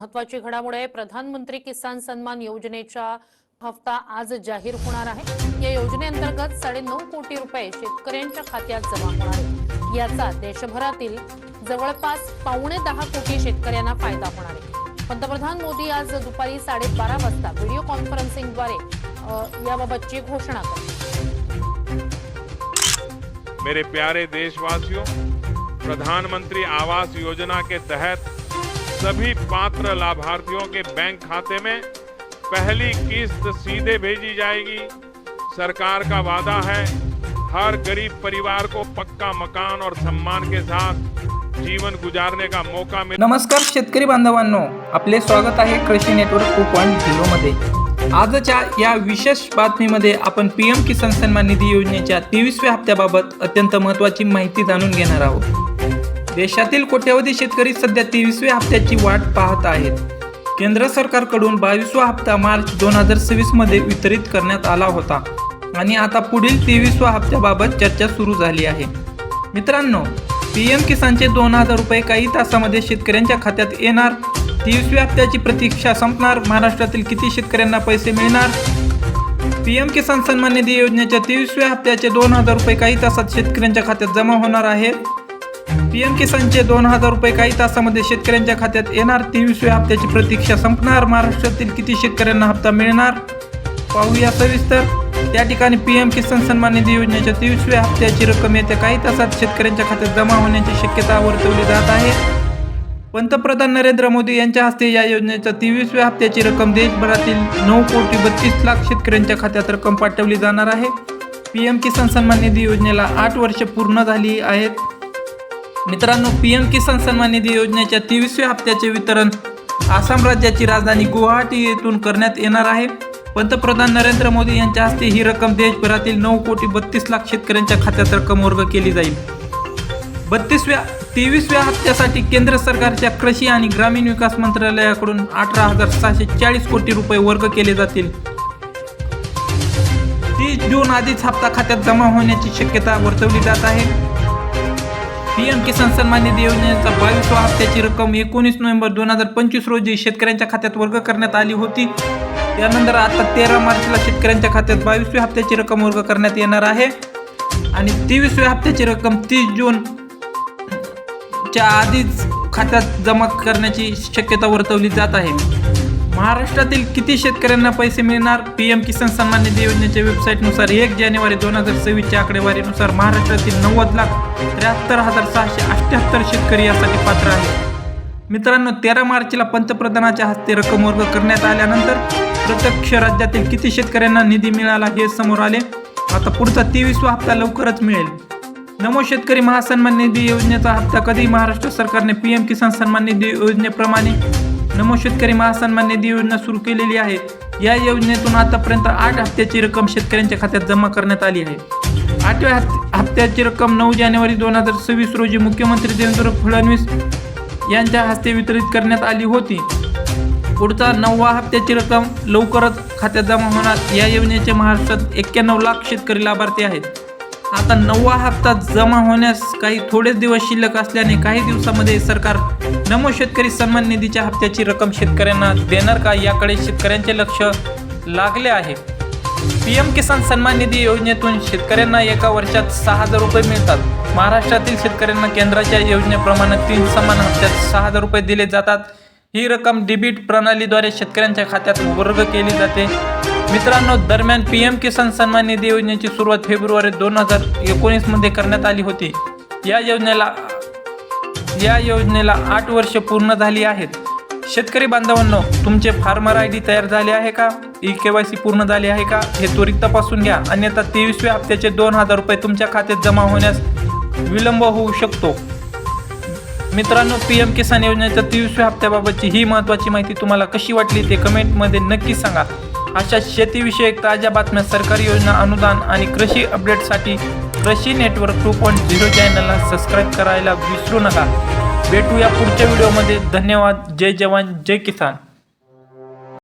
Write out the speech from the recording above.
महत्त्वाची घडामोड आहे। प्रधानमंत्री किसान सन्मान योजनेचा हप्ता आज जाहीर होणार आहे। या योजनेअंतर्गत 9.5 कोटी रुपये शेतकऱ्यांच्या खात्यात जमा होणार आहे। याचा देशभरातील जवळपास 9.5 कोटी शेतकऱ्यांना फायदा होणार आहे। पंतप्रधान मोदी आज दुपारी 12:30 वाजता व्हिडिओ कॉन्फरन्सिंगद्वारे याबाबतची घोषणा करतील। मेरे प्यारे देशवासियों, प्रधानमंत्री आवास योजना के तहत सभी पात्र लाभार्थियों के बैंक खाते में पहली किस्त सीधे भेजी जाएगी। सरकार का वादा है हर गरीब परिवार को पक्का मकान और सम्मान के साथ जीवन गुजारने का मौका मिले। नमस्कार शेतकरी बांधवांनो, आपले स्वागत आहे कृषी नेटवर्क 2.0 मध्ये। आजच्या या विशेष बातमीमध्ये आपण पीएम किसान सन्मान निधी योजनेच्या 23व्या हप्त्याबाबत अत्यंत महत्त्वाची माहिती जाणून घेणार आहोत। देशातील कोट्यावधी शेतकरी सध्या 23व्या हप्त्याची वाट पाहत आहेत। केंद्र सरकारकडून 22वा हप्ता मार्च 2026 मध्ये वितरित करण्यात आला होता आणि आता पुढील 23व्या हप्त्याबाबत चर्चा सुरू झाली आहे। मित्रांनो, पीएम किसानचे 2000 रुपये काही तासामध्ये शेतकऱ्यांच्या खात्यात येणार। 23व्या हप्त्याची प्रतीक्षा संपणार। महाराष्ट्रातील किती शेतकऱ्यांना पैसे मिळणार? पीएम किसान सन्मान निधी योजनेच्या 23व्या हप्त्याचे 2000 रुपये काही तासात शेतकऱ्यांच्या खात्यात जमा होणार आहेत। पीएम किसानचे 2000 रुपये काही तासामध्ये शेतकऱ्यांच्या खात्यात येणार। 23व्या हप्त्याची प्रतीक्षा संपणार। महाराष्ट्रातील किती शेतकऱ्यांना हप्ता मिळणार पाहूया सविस्तर। त्या ठिकाणी पीएम किसान सन्मान निधी योजनेच्या 23व्या हप्त्याची रक्कम येत्या काही तासात शेतकऱ्यांच्या खात्यात जमा होण्याची शक्यता वर्तवली जात आहे। पंतप्रधान नरेंद्र मोदी यांच्या हस्ते या योजनेच्या 23व्या हप्त्याची रक्कम देशभरातील 9,32,00,000 शेतकऱ्यांच्या खात्यात रक्कम पाठवली जाणार आहे। पीएम किसान सन्मान निधी योजनेला 8 वर्षे पूर्ण झाली आहेत। मित्रांनो, पीएम किसान सन्मान निधी योजनेच्या 23व्या हप्त्याचे वितरण आसाम राज्याची राजधानी गुवाहाटी येथून करण्यात येणार आहे। पंतप्रधान नरेंद्र मोदी यांच्या हस्ते ही रक्कम देशभरातील 9,32,00,000 शेतकऱ्यांच्या खात्यात रक्कम वर्ग केली जाईल। 23व्या हप्त्यासाठी केंद्र सरकारच्या कृषी आणि ग्रामीण विकास मंत्रालयाकडून 18,640 कोटी रुपये वर्ग केले जातील। 30 जून आधीच हप्ता खात्यात जमा होण्याची शक्यता वर्तवली जात आहे। पीएम किसान सन्मान निधी योजनेचा 22व्या हप्त्याची रक्कम 19 नोव्हेंबर 2025 रोजी शेतकऱ्यांच्या खात्यात वर्ग करण्यात आली होती। त्यानंतर आता 13 मार्चला शेतकऱ्यांच्या खात्यात 22व्या हप्त्याची रक्कम वर्ग करण्यात येणार आहे आणि 23व्या हप्त्याची रक्कम 30 जून च्या आधीच खात्यात जमा करण्याची शक्यता वर्तवली जात आहे। महाराष्ट्रातील किती शेतकऱ्यांना पैसे मिळणार? पीएम किसान सन्मान निधी योजनेच्या वेबसाईटनुसार 1 जानेवारी 2026 आकडेवारीनुसार महाराष्ट्रातील 90,73,678 शेतकरी यासाठी पात्र आहेत। मित्रांनो, 13 मार्चला पंतप्रधानाच्या हस्ते रक्कम वर्ग करण्यात आल्यानंतर प्रत्यक्ष राज्यातील किती शेतकऱ्यांना निधी मिळाला हे समोर आले। आता पुढचा 23वा हप्ता लवकरच मिळेल। नमो शेतकरी महासन्मान निधी योजनेचा हप्ता कधी? महाराष्ट्र सरकारने पीएम किसान सन्मान निधी योजनेप्रमाणे नमो शेतकरी महासन्मान निधी योजना सुरू केलेली आहे। या योजनेतून आतापर्यंत 8 हप्त्याची रक्कम शेतकऱ्यांच्या खात्यात जमा करण्यात आली आहे। 8व्या हप्त्याची रक्कम 9 जानेवारी 2026 रोजी मुख्यमंत्री देवेंद्र फडणवीस यांच्या हस्ते वितरित करण्यात आली होती। पुढचा 9व्या हप्त्याची रक्कम लवकरच खात्यात जमा होणार। या योजनेचे महाराष्ट्रात 91 लाख शेतकरी लाभार्थी आहेत। आता 9वा हप्ता जमा होण्यास काही थोडेच दिवस शिल्लक असल्याने काही दिवसामध्ये सरकार नमो शेतकरी सन्मान निधीच्या हप्त्याची रक्कम शेतकऱ्यांना देणार का, याकडे शेतकऱ्यांचे लक्ष लागले आहे। पीएम किसान सन्मान निधी योजनेतून शेतकऱ्यांना एका वर्षात 6,000 रुपये मिळतात। महाराष्ट्रातील शेतकऱ्यांना केंद्राच्या योजनेप्रमाणे 3 समान हप्त्यात 6,000 रुपये दिले जातात। ही रक्कम डेबिट प्रणालीद्वारे शेतकऱ्यांच्या खात्यात वर्ग केली जाते। मित्रांनो, दरम्यान पीएम किसान सन्मान निधी योजनेची सुरुवात फेब्रुवारी 2019 मध्ये करण्यात आली होती। या योजनेला 8 वर्ष पूर्ण झाली आहेत। शेतकरी बांधवांनो, तुमचे फार्मर आयडी तयार झाले आहे का? KYC पूर्ण झाले आहे का? हे त्वरित तपासून घ्या, अन्यथा 23व्या हप्त्याचे 2000 रुपये तुमच्या खात्यात जमा होण्यास विलंब होऊ शकतो। मित्रांनो, पीएम किसान योजनेच्या 23व्या हप्त्याबाबतची ही महत्त्वाची माहिती तुम्हाला कशी वाटली ते कमेंटमध्ये नक्की सांगा। अशा शेतीविषयक ताज्या बातम्या, सरकारी योजना, अनुदान आणि कृषी अपडेटसाठी कृषी नेटवर्क 2.0 चॅनलला सबस्क्राईब करायला विसरू नका। भेटूया पुढच्या व्हिडिओमध्ये। धन्यवाद। जय जवान जय किसान।